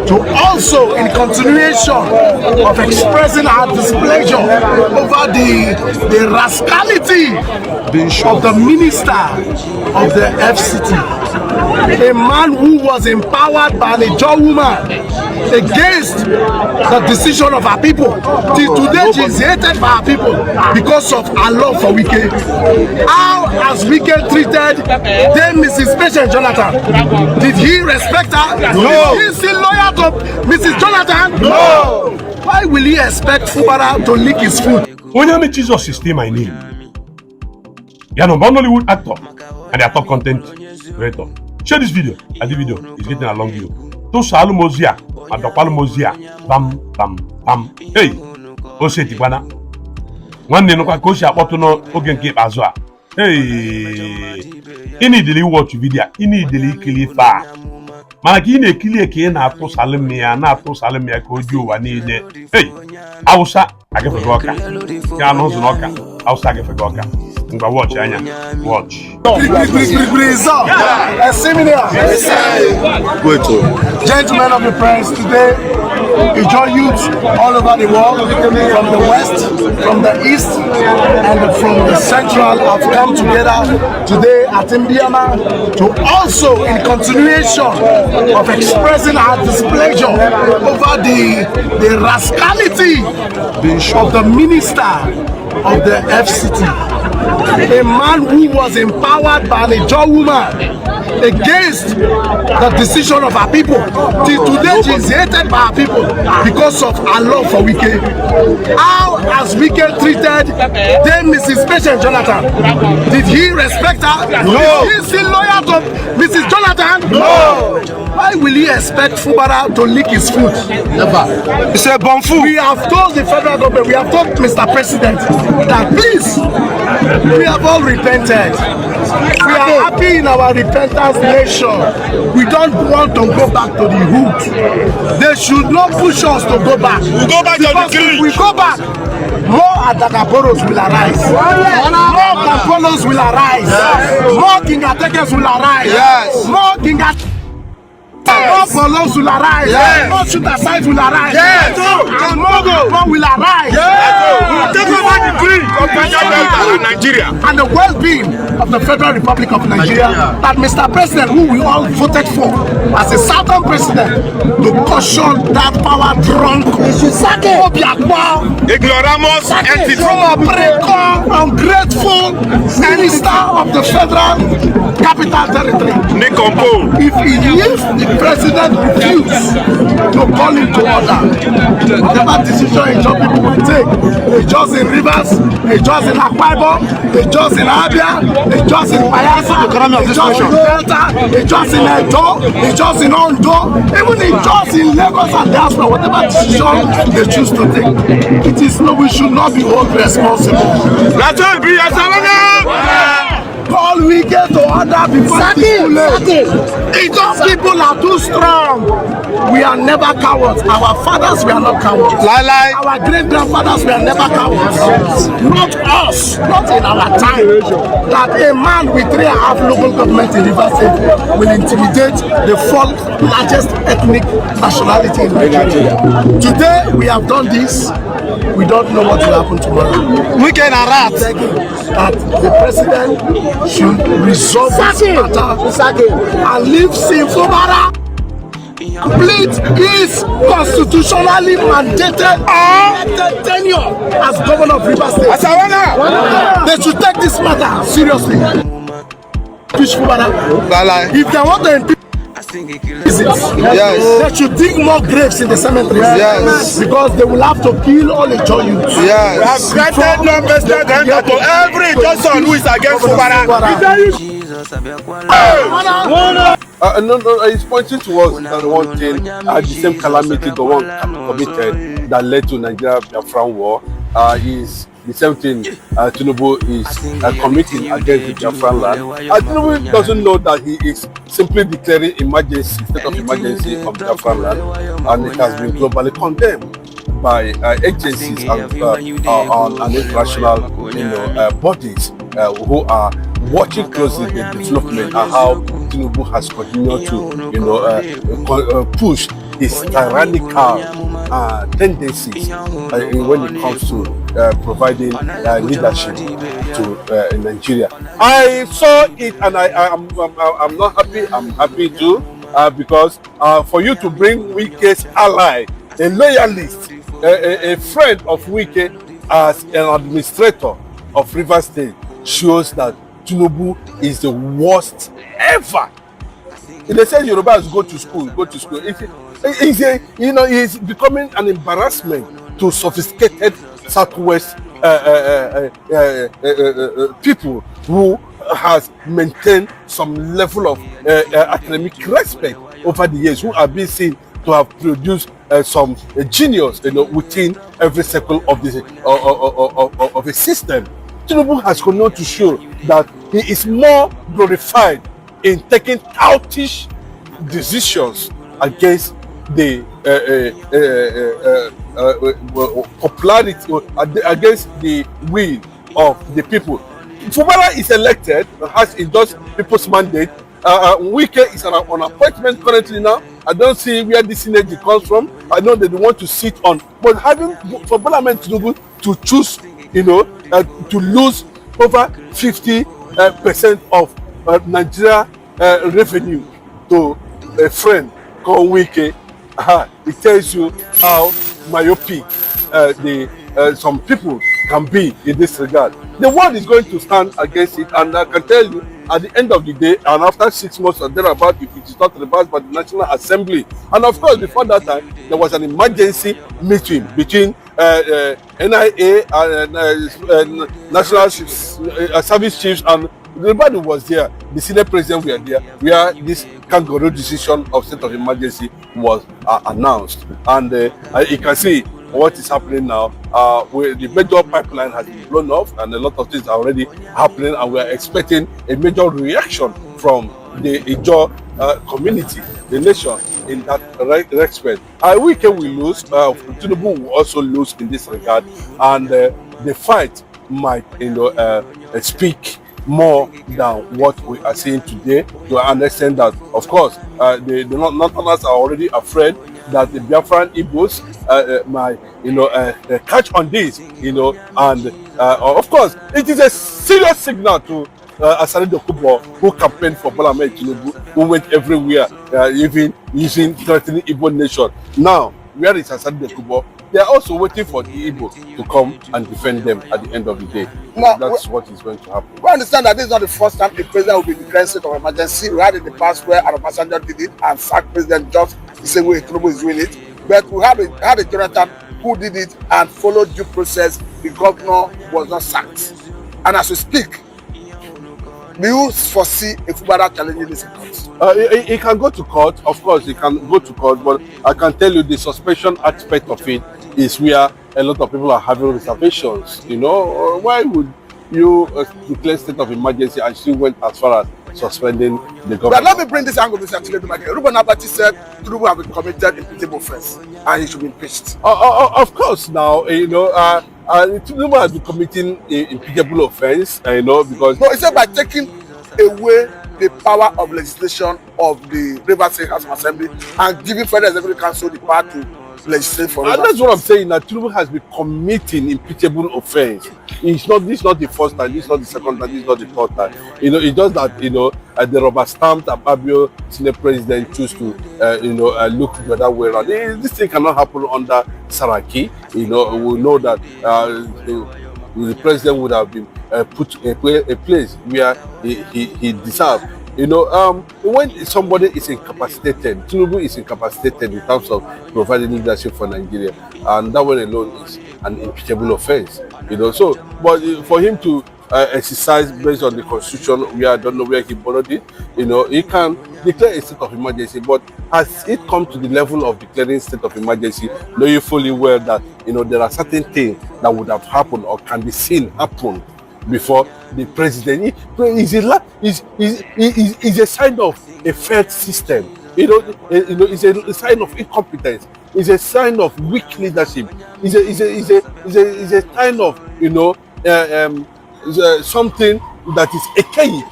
to also, in continuation of expressing our displeasure over the rascality of the minister of the FCT, a man who was empowered by an Ijaw woman against the decision of our people. Till today, she is hated by our people because of our love for Wike. How has Wike treated then Mrs. Patient Jonathan? Did he respect her? No. Is he loyal to Mrs. Jonathan? No. Why will he expect Fubara to lick his food? When Jesus is still my name. You are a Hollywood actor and a top content creator. Share this video, and the video is getting along you. To Salu Mozia, and the Palo Mozia, bam, bam, bam. Hey, Ose Tibana. One day, no Kosha Potono, Ogen Cape Azua. Hey, any daily watch video, any daily kilifa. Manakine Kilie na to Salemia, na to Salemia, Kojo, and hey, Ausa, I get a worker. Canos Noka, Ausa, I get a worker. Watch, Anya. Watch. Gentlemen of the press, today, Ijaw youth all over the world, from the west, from the east, and from the central, have come together today at B.L.A. to also, in continuation of expressing our displeasure over the rascality of the minister of the FCT. A man who was empowered by an Ijaw woman against the decision of our people. Till today, she is hated by our people because of our love for Wike. How has Wike treated then Mrs. Patient Jonathan? Did he respect her? No. Is he loyal to Mrs. Jonathan? No. Why will he expect Fubara to lick his food? Never. He said, Bonfu. We have told the federal government, we have told Mr. President that please, we have all repented. We are happy in our repentance nation. We don't want to go back to the hood. They should not push us to go back. We go back to the creek. If we go back, more Adakaboros will arise. More Kampolos will arise. More Kingatekes will arise. More Kingatekes. More Polos will arise. More shooter sides will arise. And more will arise. We will take over the green of Biafra and Nigeria. And the well-being of the Federal Republic of Nigeria, that Mr. President, who we all voted for as a Southern president, to caution that power-drunk, ignoramus entity, ungrateful minister of the Federal Capital Territory. If the president refused to call him to order, whatever decision Ijaw people will take, Ijaw in Rivers, Ijaw in Akwa Ibom, Ijaw in Abia, Ijaw in Bayelsa, Ijaw in Delta, Ijaw in Edo, Ijaw in Ondo, even Ijaw in Lagos and diaspora, whatever decision they choose to take, it is no, we should not be held responsible. That's all be a Call Wike to order before it is too late. Ijaw people are too strong. We are never cowards. Our fathers were not cowards. Our great-grandfathers were never cowards. Not us, not in our time. That a man with 3.5 local governments in Rivers State will intimidate the fourth largest ethnic nationality in Nigeria. Today, we have done this. We don't know what will happen tomorrow. We can rat that the president should resolve this matter and leave Fubara complete his constitutionally mandated tenure as governor of Rivers State. They should take this matter seriously. If they want to impeach, they should dig more graves in the cemetery. Because they will have to kill all the Ijaw youths. We have granted non-vested tender to every person who is against Fubara. No, he's pointing towards the one thing, the same calamity the one committed that led to Nigeria Biafra war is the same thing Tinubu is committing against the Biafra land. Tinubu doesn't know that he is simply declaring emergency, state of emergency on Biafra land, and it has been globally condemned by agencies and international bodies who are watching closely the development and how Tinubu has continued to push his tyrannical tendencies when it comes to providing leadership to Nigeria. I saw it, and I'm not happy. I'm happy too, because for you to bring Wike's ally, a loyalist, a friend of Wike as an administrator of Rivers State, shows that Tinubu is the worst ever. They say Yorubas go to school. He's becoming an embarrassment to sophisticated Southwest people who has maintained some level of academic respect over the years, who have been seen to have produced some genius, within every circle of the of a system. Tinubu has continued to show that he is more glorified in taking outlandish decisions against the popularity, against the will of the people. Fubara is elected, has endorsed people's mandate. Wike is on appointment currently now. I don't see where this synergy comes from. I know they want to sit on, but having for B.L.A to choose, to lose over 50% of Nigeria revenue to a friend called Wike, it tells you how myopic some people can be in this regard. The world is going to stand against it, and I can tell you, at the end of the day, and after 6 months or thereabout, if it is not reversed by the National Assembly, and of course before that time, there was an emergency meeting between NIA and National Service Chiefs, and everybody was there. The Senate President were there, where this kangaroo decision of state of emergency was announced. And you can see what is happening now. Where the major pipeline has been blown off, and a lot of things are already happening, and we are expecting a major reaction from the Ijaw community, the nation, in that respect. Wike will lose. Tinubu will also lose in this regard, and the fight might, speak more than what we are seeing today, to understand that, of course, the Northerners are already afraid that the Biafran Igbos might, catch on this, and of course, it is a serious signal to Asari Dokubo, who campaigned for B.L.A Tinubu, who went everywhere, even using threatening Igbo nation. Now, where is Asari Dokubo? They are also waiting for the Igbo to come and defend them at the end of the day. Now, that's what is going to happen. We understand that this is not the first time a president will be declaring state of emergency. We had in the past where Obasanjo did it and sacked President just the same way Tinubu is doing it. But we had a Jonathan who did it and followed due process. The governor was not sacked. And as we speak, do you foresee a Fubara challenging this in court? He can go to court, of course, he can go to court, but I can tell you the suspension aspect of it is where a lot of people are having reservations. Why would you declare state of emergency and still went as far as suspending the government? But let me bring this angle, Mr. Chinedu. Ruben Abati said Tinubu have been committed imputable offense and he should be impeached. Of course, now, Tinubu has been committing imputable offense, because... No, he said by taking away the power of legislation of the Rivers State House of Assembly and giving Federal Executive Council the power to legislate for Rivers. And that's what I'm saying, that Tinubu has been committing imputable offense. This is not the first time, this is not the second time, this is not the third time. It's just that, the rubber stamped Ababio Senate President choose to, look the other way around. This thing cannot happen under Saraki. We know that the president would have been put a place where he deserved. When somebody is incapacitated, Tinubu is incapacitated in terms of providing leadership for Nigeria, and that one alone is an impeachable offense. So, but for him to exercise based on the constitution, I don't know where he borrowed it. He can declare a state of emergency, but has it come to the level of declaring state of emergency, knowing fully well that there are certain things that would have happened or can be seen happen before the president is a sign of a failed system. It's a sign of incompetence. It's a sign of weak leadership. It's a sign of something that is archaic